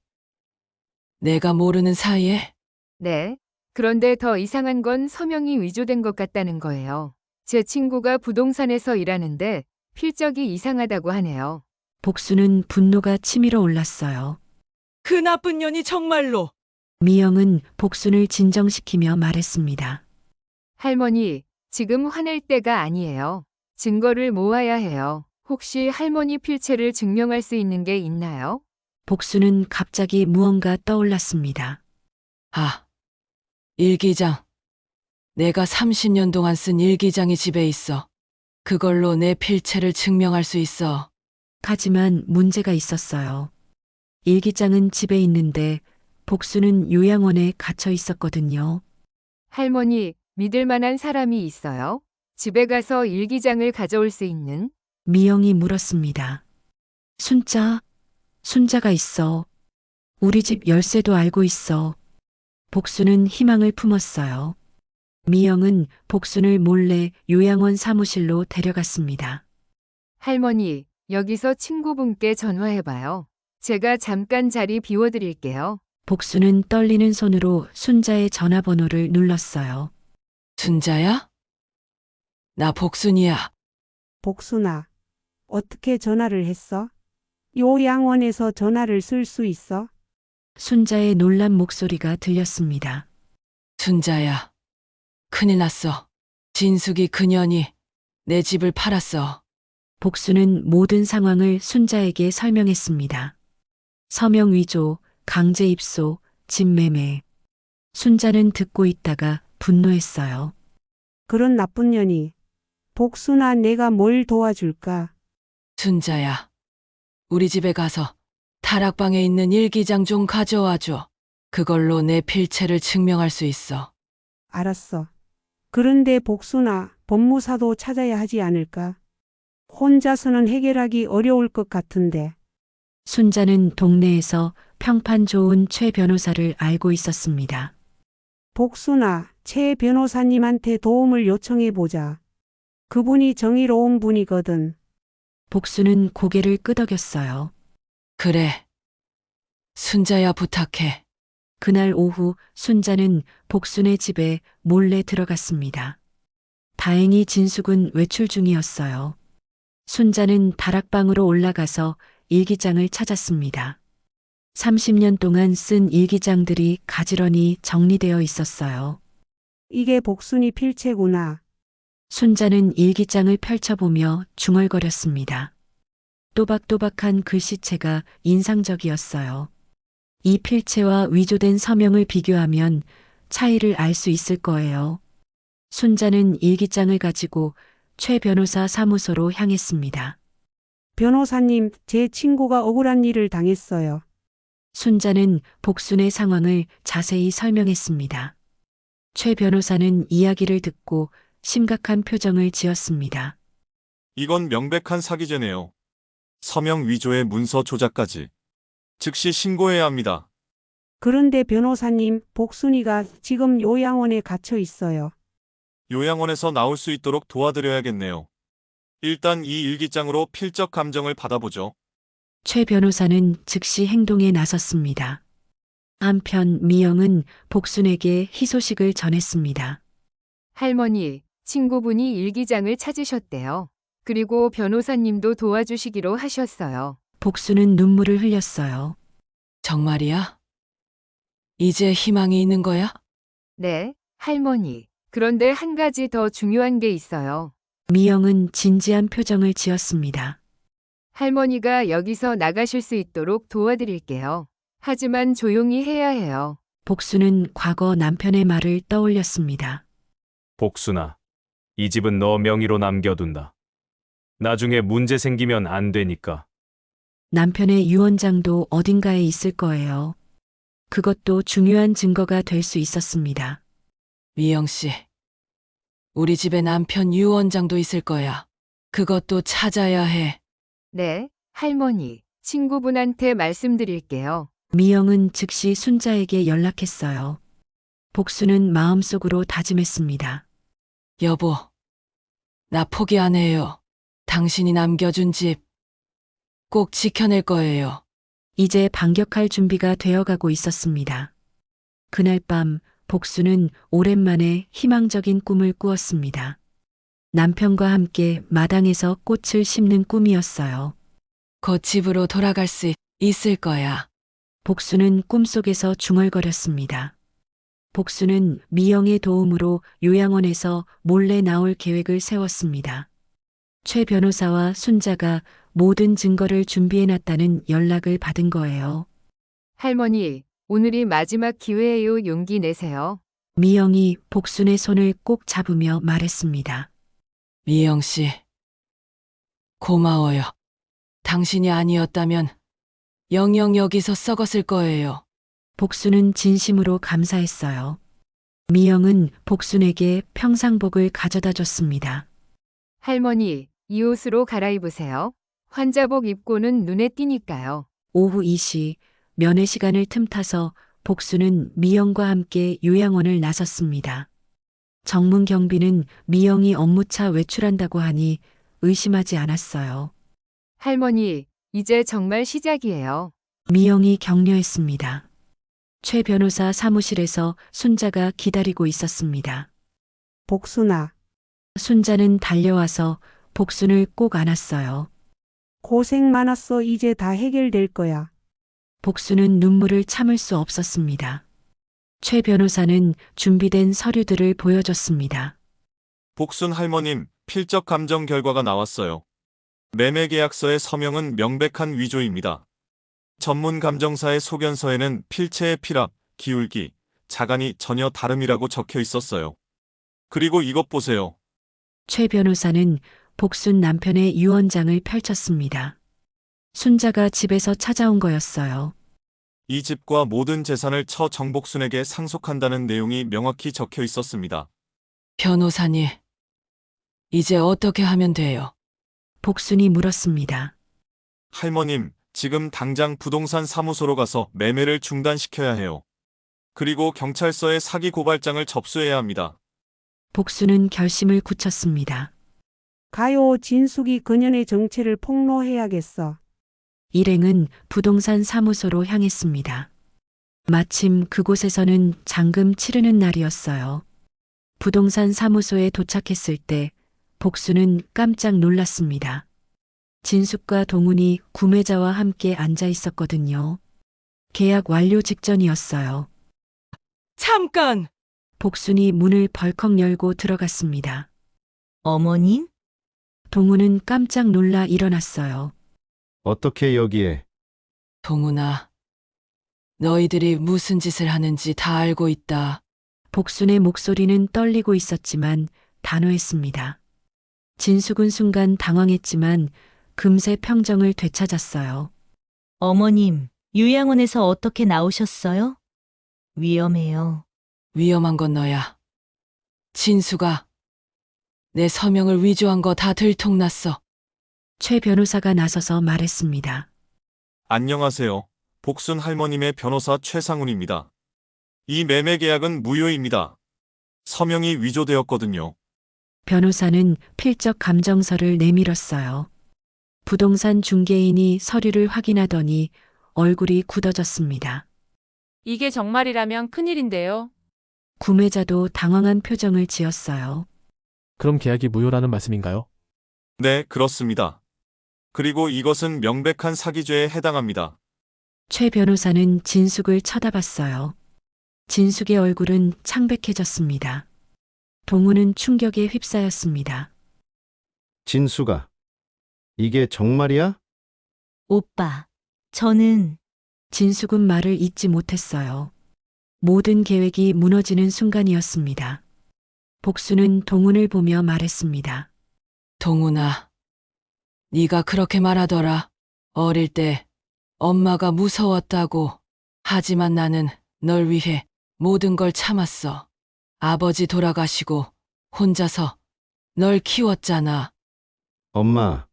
내가 모르는 사이에? 네. 그런데 더 이상한 건 서명이 위조된 것 같다는 거예요. 제 친구가 부동산에서 일하는데 필적이 이상하다고 하네요. 복순은 분노가 치밀어 올랐어요. 그 나쁜 년이 정말로. 미영은 복순을 진정시키며 말했습니다. 할머니, 지금 화낼 때가 아니에요. 증거를 모아야 해요. 혹시 할머니 필체를 증명할 수 있는 게 있나요? 복순은 갑자기 무언가 떠올랐습니다. 아, 일기장. 내가 30년 동안 쓴 일기장이 집에 있어. 그걸로 내 필체를 증명할 수 있어. 하지만 문제가 있었어요. 일기장은 집에 있는데 복순은 요양원에 갇혀 있었거든요. 할머니, 믿을 만한 사람이 있어요? 집에 가서 일기장을 가져올 수 있는? 미영이 물었습니다. 순자가 있어. 우리 집 열쇠도 알고 있어. 복순은 희망을 품었어요. 미영은 복순을 몰래 요양원 사무실로 데려갔습니다. 할머니, 여기서 친구분께 전화해봐요. 제가 잠깐 자리 비워드릴게요. 복수는 떨리는 손으로 순자의 전화번호를 눌렀어요. 순자야? 나 복순이야. 복순아, 어떻게 전화를 했어? 요양원에서 전화를 쓸 수 있어? 순자의 놀란 목소리가 들렸습니다. 순자야. 큰일 났어. 진숙이 그년이 내 집을 팔았어. 복수는 모든 상황을 순자에게 설명했습니다. 서명 위조, 강제 입소, 집 매매. 순자는 듣고 있다가 분노했어요. 그런 나쁜 년이. 복순아, 내가 뭘 도와줄까? 순자야. 우리 집에 가서 다락방에 있는 일기장 좀 가져와 줘. 그걸로 내 필체를 증명할 수 있어. 알았어. 그런데 복순아, 법무사도 찾아야 하지 않을까? 혼자서는 해결하기 어려울 것 같은데. 순자는 동네에서 평판 좋은 최 변호사를 알고 있었습니다. 복순아, 최 변호사님한테 도움을 요청해 보자. 그분이 정의로운 분이거든. 복수는 고개를 끄덕였어요. 그래. 순자야 부탁해. 그날 오후 순자는 복순의 집에 몰래 들어갔습니다. 다행히 진숙은 외출 중이었어요. 순자는 다락방으로 올라가서 일기장을 찾았습니다. 30년 동안 쓴 일기장들이 가지런히 정리되어 있었어요. 이게 복순이 필체구나. 순자는 일기장을 펼쳐보며 중얼거렸습니다. 또박또박한 글씨체가 인상적이었어요. 이 필체와 위조된 서명을 비교하면 차이를 알 수 있을 거예요. 순자는 일기장을 가지고 최 변호사 사무소로 향했습니다. 변호사님, 제 친구가 억울한 일을 당했어요. 순자는 복순의 상황을 자세히 설명했습니다. 최 변호사는 이야기를 듣고 심각한 표정을 지었습니다. 이건 명백한 사기죄네요. 서명 위조의 문서 조작까지. 즉시 신고해야 합니다. 그런데 변호사님, 복순이가 지금 요양원에 갇혀 있어요. 요양원에서 나올 수 있도록 도와드려야겠네요. 일단 이 일기장으로 필적 감정을 받아보죠. 최 변호사는 즉시 행동에 나섰습니다. 한편 미영은 복순에게 희소식을 전했습니다. 할머니, 친구분이 일기장을 찾으셨대요. 그리고 변호사님도 도와주시기로 하셨어요. 복순은 눈물을 흘렸어요. 정말이야? 이제 희망이 있는 거야? 네, 할머니. 그런데 한 가지 더 중요한 게 있어요. 미영은 진지한 표정을 지었습니다. 할머니가 여기서 나가실 수 있도록 도와드릴게요. 하지만 조용히 해야 해요. 복순은 과거 남편의 말을 떠올렸습니다. 복순아, 이 집은 너 명의로 남겨둔다. 나중에 문제 생기면 안 되니까. 남편의 유언장도 어딘가에 있을 거예요. 그것도 중요한 증거가 될 수 있었습니다. 미영 씨. 우리 집에 남편 유언장도 있을 거야. 그것도 찾아야 해. 네, 할머니. 친구분한테 말씀드릴게요. 미영은 즉시 순자에게 연락했어요. 복수는 마음속으로 다짐했습니다. 여보, 나 포기 안 해요. 당신이 남겨준 집 꼭 지켜낼 거예요. 이제 반격할 준비가 되어가고 있었습니다. 그날 밤 복수는 오랜만에 희망적인 꿈을 꾸었습니다. 남편과 함께 마당에서 꽃을 심는 꿈이었어요. 곧 집으로 돌아갈 수 있을 거야. 복수는 꿈속에서 중얼거렸습니다. 복수는 미영의 도움으로 요양원에서 몰래 나올 계획을 세웠습니다. 최 변호사와 순자가 모든 증거를 준비해놨다는 연락을 받은 거예요. 할머니, 오늘이 마지막 기회예요. 용기 내세요. 미영이 복순의 손을 꼭 잡으며 말했습니다. 미영 씨, 고마워요. 당신이 아니었다면 영영 여기서 썩었을 거예요. 복순은 진심으로 감사했어요. 미영은 복순에게 평상복을 가져다 줬습니다. 할머니, 이 옷으로 갈아입으세요. 환자복 입고는 눈에 띄니까요. 오후 2시 면회 시간을 틈타서 복수는 미영과 함께 요양원을 나섰습니다. 정문 경비는 미영이 업무차 외출한다고 하니 의심하지 않았어요. 할머니, 이제 정말 시작이에요. 미영이 격려했습니다. 최 변호사 사무실에서 순자가 기다리고 있었습니다. 복순아, 순자는 달려와서 복순을 꼭 안았어요. 고생 많았어. 이제 다 해결될 거야. 복순은 눈물을 참을 수 없었습니다. 최 변호사는 준비된 서류들을 보여줬습니다. 복순 할머님, 필적 감정 결과가 나왔어요. 매매 계약서의 서명은 명백한 위조입니다. 전문 감정사의 소견서에는 필체의 피랍, 기울기, 자간이 전혀 다름이라고 적혀 있었어요. 그리고 이것 보세요. 최 변호사는 복순 남편의 유언장을 펼쳤습니다. 순자가 집에서 찾아온 거였어요. 이 집과 모든 재산을 처 정복순에게 상속한다는 내용이 명확히 적혀 있었습니다. 변호사님, 이제 어떻게 하면 돼요? 복순이 물었습니다. 할머님, 지금 당장 부동산 사무소로 가서 매매를 중단시켜야 해요. 그리고 경찰서에 사기 고발장을 접수해야 합니다. 복순은 결심을 굳혔습니다. 가요. 진숙이 그년의 정체를 폭로해야겠어. 일행은 부동산 사무소로 향했습니다. 마침 그곳에서는 잔금 치르는 날이었어요. 부동산 사무소에 도착했을 때 복수는 깜짝 놀랐습니다. 진숙과 동훈이 구매자와 함께 앉아 있었거든요. 계약 완료 직전이었어요. 잠깐! 복순이 문을 벌컥 열고 들어갔습니다. 어머님? 동훈은 깜짝 놀라 일어났어요. 어떻게 여기에? 동훈아, 너희들이 무슨 짓을 하는지 다 알고 있다. 복순의 목소리는 떨리고 있었지만 단호했습니다. 진숙은 순간 당황했지만 금세 평정을 되찾았어요. 어머님, 요양원에서 어떻게 나오셨어요? 위험해요. 위험한 건 너야. 진수가 내 서명을 위조한 거 다 들통났어. 최 변호사가 나서서 말했습니다. 안녕하세요. 복순 할머님의 변호사 최상훈입니다. 이 매매 계약은 무효입니다. 서명이 위조되었거든요. 변호사는 필적 감정서를 내밀었어요. 부동산 중개인이 서류를 확인하더니 얼굴이 굳어졌습니다. 이게 정말이라면 큰일인데요. 구매자도 당황한 표정을 지었어요. 그럼 계약이 무효라는 말씀인가요? 네, 그렇습니다. 그리고 이것은 명백한 사기죄에 해당합니다. 최 변호사는 진숙을 쳐다봤어요. 진숙의 얼굴은 창백해졌습니다. 동훈은 충격에 휩싸였습니다. 진수가. 이게 정말이야? 오빠, 저는 진숙은 말을 잇지 못했어요. 모든 계획이 무너지는 순간이었습니다. 복수는 동훈을 보며 말했습니다. 동훈아, 네가 그렇게 말하더라. 어릴 때 엄마가 무서웠다고. 하지만 나는 널 위해 모든 걸 참았어. 아버지 돌아가시고 혼자서 널 키웠잖아. 엄마.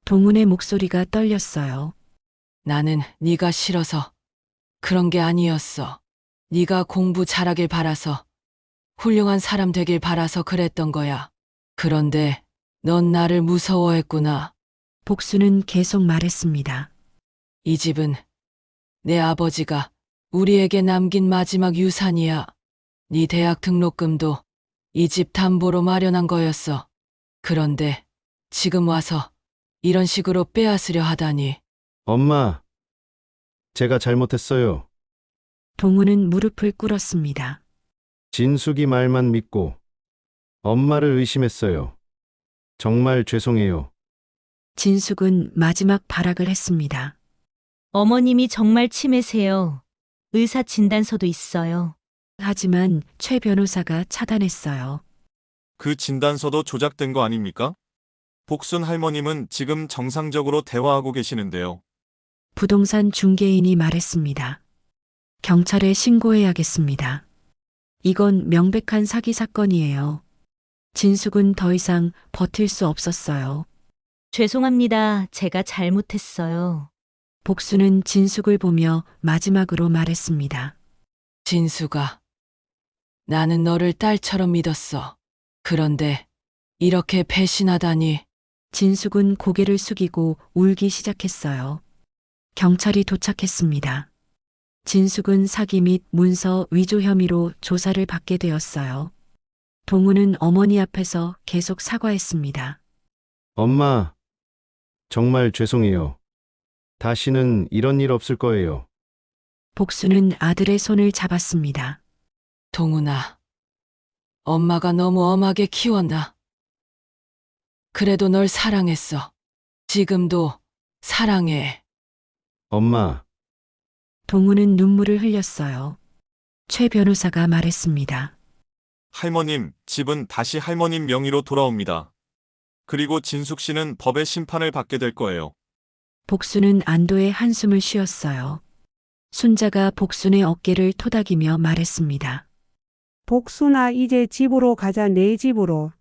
동훈의 목소리가 떨렸어요. 나는 네가 싫어서 그런 게 아니었어. 네가 공부 잘하길 바라서, 훌륭한 사람 되길 바라서 그랬던 거야. 그런데 넌 나를 무서워했구나. 복수는 계속 말했습니다. 이 집은 내 아버지가 우리에게 남긴 마지막 유산이야. 네 대학 등록금도 이 집 담보로 마련한 거였어. 그런데 지금 와서 이런 식으로 빼앗으려 하다니. 엄마. 제가 잘못했어요. 동훈은 무릎을 꿇었습니다. 진숙이 말만 믿고 엄마를 의심했어요. 정말 죄송해요. 진숙은 마지막 발악을 했습니다. 어머님이 정말 치매세요. 의사 진단서도 있어요. 하지만 최 변호사가 차단했어요. 그 진단서도 조작된 거 아닙니까? 복순 할머님은 지금 정상적으로 대화하고 계시는데요. 부동산 중개인이 말했습니다. 경찰에 신고해야겠습니다. 이건 명백한 사기 사건이에요. 진숙은 더 이상 버틸 수 없었어요. 죄송합니다. 제가 잘못했어요. 복수는 진숙을 보며 마지막으로 말했습니다. 진수가, 나는 너를 딸처럼 믿었어. 그런데 이렇게 배신하다니. 진숙은 고개를 숙이고 울기 시작했어요. 경찰이 도착했습니다. 진숙은 사기 및 문서 위조 혐의로 조사를 받게 되었어요. 동우는 어머니 앞에서 계속 사과했습니다. 엄마, 정말 죄송해요. 다시는 이런 일 없을 거예요. 복수는 아들의 손을 잡았습니다. 동훈아, 엄마가 너무 엄하게 키웠나? 그래도 널 사랑했어. 지금도 사랑해. 엄마, 동우는 눈물을 흘렸어요. 최 변호사가 말했습니다. 할머님, 집은 다시 할머님 명의로 돌아옵니다. 그리고 진숙 씨는 법의 심판을 받게 될 거예요. 복수는 안도의 한숨을 쉬었어요. 순자가 복순의 어깨를 토닥이며 말했습니다. 복순아, 이제 집으로 가자, 내 집으로.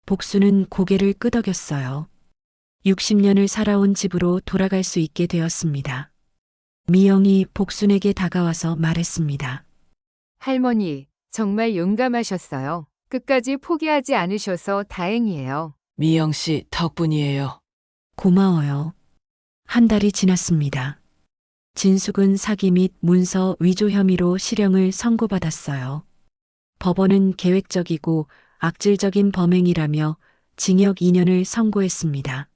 복수는 고개를 끄덕였어요. 60년을 살아온 집으로 돌아갈 수 있게 되었습니다. 미영이 복순에게 다가와서 말했습니다. 할머니, 정말 용감하셨어요. 끝까지 포기하지 않으셔서 다행이에요. 미영 씨 덕분이에요. 고마워요. 한 달이 지났습니다. 진숙은 사기 및 문서 위조 혐의로 실형을 선고받았어요. 법원은 계획적이고 악질적인 범행이라며 징역 2년을 선고했습니다.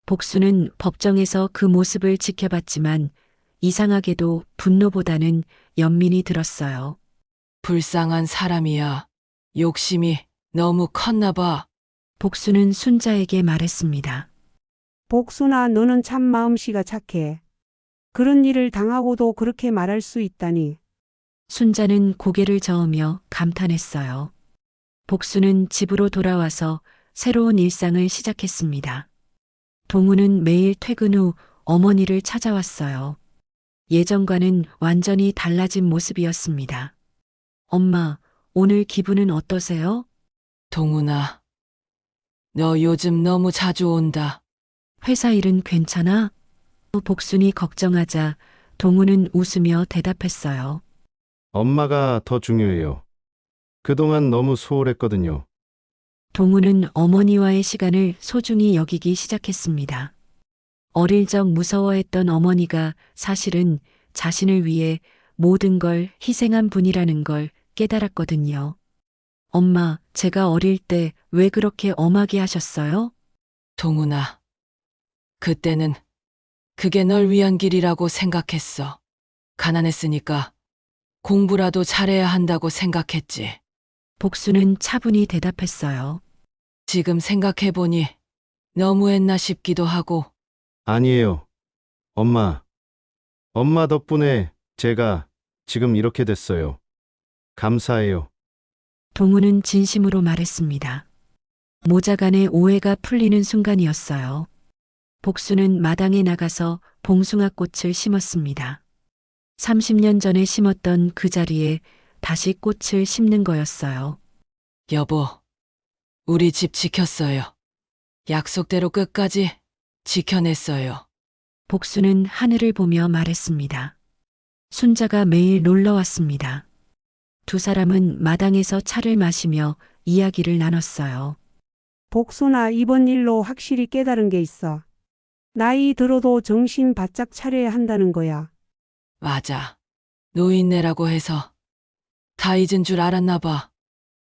복수는 법정에서 그 모습을 지켜봤지만 이상하게도 분노보다는 연민이 들었어요. 불쌍한 사람이야. 욕심이 너무 컸나 봐. 복수는 순자에게 말했습니다. 복순아, 너는 참 마음씨가 착해. 그런 일을 당하고도 그렇게 말할 수 있다니. 순자는 고개를 저으며 감탄했어요. 복수는 집으로 돌아와서 새로운 일상을 시작했습니다. 동우는 매일 퇴근 후 어머니를 찾아왔어요. 예전과는 완전히 달라진 모습이었습니다. 엄마, 오늘 기분은 어떠세요? 동훈아, 너 요즘 너무 자주 온다. 회사 일은 괜찮아? 복순이 걱정하자 동우는 웃으며 대답했어요. 엄마가 더 중요해요. 그동안 너무 소홀했거든요. 동우는 어머니와의 시간을 소중히 여기기 시작했습니다. 어릴 적 무서워했던 어머니가 사실은 자신을 위해 모든 걸 희생한 분이라는 걸 깨달았거든요. 엄마, 제가 어릴 때 왜 그렇게 엄하게 하셨어요? 동훈아, 그때는 그게 널 위한 길이라고 생각했어. 가난했으니까 공부라도 잘해야 한다고 생각했지. 복수는 차분히 대답했어요. 지금 생각해보니 너무했나 싶기도 하고. 아니에요. 엄마. 엄마 덕분에 제가 지금 이렇게 됐어요. 감사해요. 동우는 진심으로 말했습니다. 모자 간의 오해가 풀리는 순간이었어요. 복수는 마당에 나가서 봉숭아 꽃을 심었습니다. 30년 전에 심었던 그 자리에 다시 꽃을 심는 거였어요. 여보, 우리 집 지켰어요. 약속대로 끝까지 지켜냈어요. 복수는 하늘을 보며 말했습니다. 순자가 매일 놀러 왔습니다. 두 사람은 마당에서 차를 마시며 이야기를 나눴어요. 복순아, 이번 일로 확실히 깨달은 게 있어. 나이 들어도 정신 바짝 차려야 한다는 거야. 맞아. 노인네라고 해서 다 잊은 줄 알았나 봐.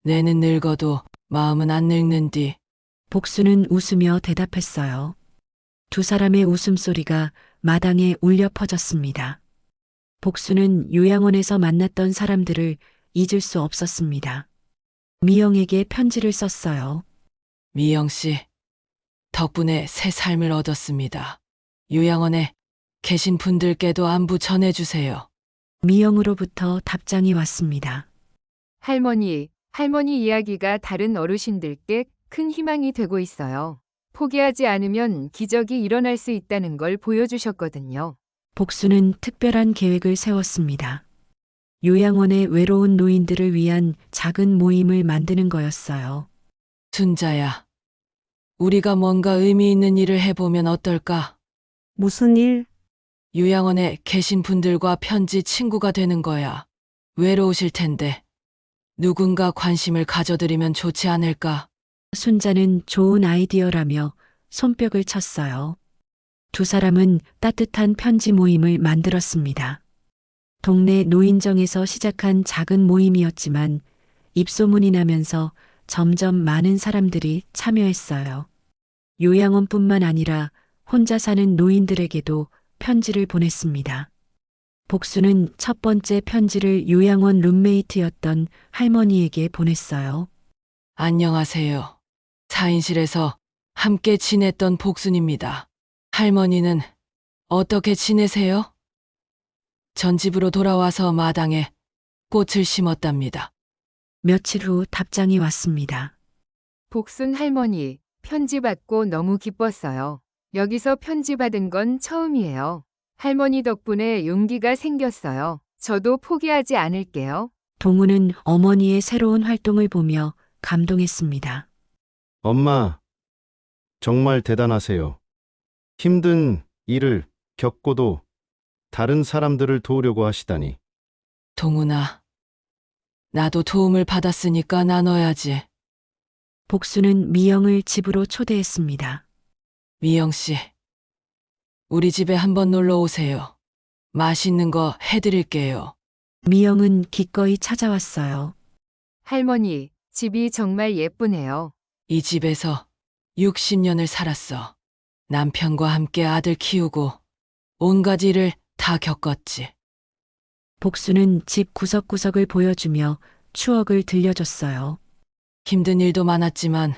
뇌는 늙어도 마음은 안 늙는디. 복수는 웃으며 대답했어요. 두 사람의 웃음소리가 마당에 울려 퍼졌습니다. 복수는 요양원에서 만났던 사람들을 잊을 수 없었습니다. 미영에게 편지를 썼어요. 미영 씨, 덕분에 새 삶을 얻었습니다. 요양원에 계신 분들께도 안부 전해주세요. 미영으로부터 답장이 왔습니다. 할머니 이야기가 다른 어르신들께 큰 희망이 되고 있어요. 포기하지 않으면 기적이 일어날 수 있다는 걸 보여주셨거든요. 복수는 특별한 계획을 세웠습니다. 요양원의 외로운 노인들을 위한 작은 모임을 만드는 거였어요. 순자야, 우리가 뭔가 의미 있는 일을 해보면 어떨까? 무슨 일? 요양원에 계신 분들과 편지 친구가 되는 거야. 외로우실 텐데 누군가 관심을 가져드리면 좋지 않을까? 순자는 좋은 아이디어라며 손뼉을 쳤어요. 두 사람은 따뜻한 편지 모임을 만들었습니다. 동네 노인정에서 시작한 작은 모임이었지만 입소문이 나면서 점점 많은 사람들이 참여했어요. 요양원뿐만 아니라 혼자 사는 노인들에게도 편지를 보냈습니다. 복수는 첫 번째 편지를 요양원 룸메이트였던 할머니에게 보냈어요. 안녕하세요. 4인실에서 함께 지냈던 복순입니다. 할머니는 어떻게 지내세요? 전 집으로 돌아와서 마당에 꽃을 심었답니다. 며칠 후 답장이 왔습니다. 복순 할머니, 편지 받고 너무 기뻤어요. 여기서 편지 받은 건 처음이에요. 할머니 덕분에 용기가 생겼어요. 저도 포기하지 않을게요. 동우는 어머니의 새로운 활동을 보며 감동했습니다. 엄마, 정말 대단하세요. 힘든 일을 겪고도 다른 사람들을 도우려고 하시다니. 동훈아, 나도 도움을 받았으니까 나눠야지. 복수는 미영을 집으로 초대했습니다. 미영 씨, 우리 집에 한번 놀러 오세요. 맛있는 거 해드릴게요. 미영은 기꺼이 찾아왔어요. 할머니, 집이 정말 예쁘네요. 이 집에서 60년을 살았어. 남편과 함께 아들 키우고 온갖 일을 다 겪었지. 복수는 집 구석구석을 보여주며 추억을 들려줬어요. 힘든 일도 많았지만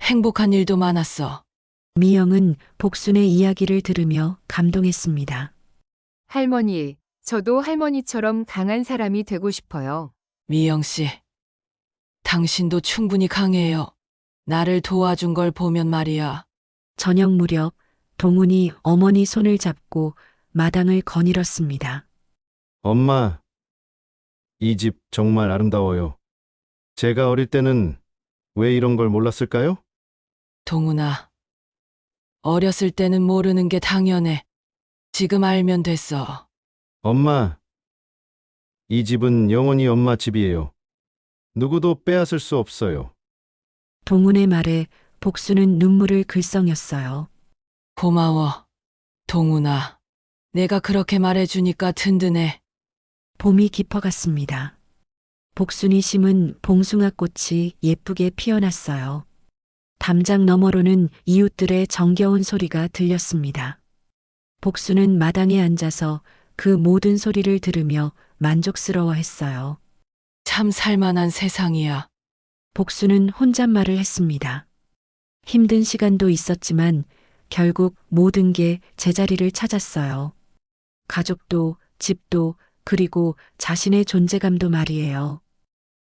행복한 일도 많았어. 미영은 복순의 이야기를 들으며 감동했습니다. 할머니, 저도 할머니처럼 강한 사람이 되고 싶어요. 미영 씨, 당신도 충분히 강해요. 나를 도와준 걸 보면 말이야. 저녁 무렵 동훈이 어머니 손을 잡고 마당을 거닐었습니다. 엄마, 이 집 정말 아름다워요. 제가 어릴 때는 왜 이런 걸 몰랐을까요? 동훈아, 어렸을 때는 모르는 게 당연해. 지금 알면 됐어. 엄마, 이 집은 영원히 엄마 집이에요. 누구도 빼앗을 수 없어요. 동훈의 말에 복수는 눈물을 글썽였어요. 고마워, 동훈아. 내가 그렇게 말해주니까 든든해. 봄이 깊어갔습니다. 복순이 심은 봉숭아 꽃이 예쁘게 피어났어요. 담장 너머로는 이웃들의 정겨운 소리가 들렸습니다. 복수는 마당에 앉아서 그 모든 소리를 들으며 만족스러워했어요. 참 살만한 세상이야. 복수는 혼잣말을 했습니다. 힘든 시간도 있었지만 결국 모든 게 제자리를 찾았어요. 가족도, 집도, 그리고 자신의 존재감도 말이에요.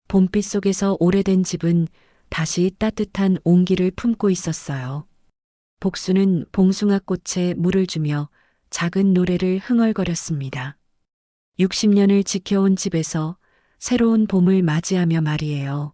봄빛 속에서 오래된 집은 다시 따뜻한 온기를 품고 있었어요. 복수는 봉숭아꽃에 물을 주며 작은 노래를 흥얼거렸습니다. 60년을 지켜온 집에서 새로운 봄을 맞이하며 말이에요.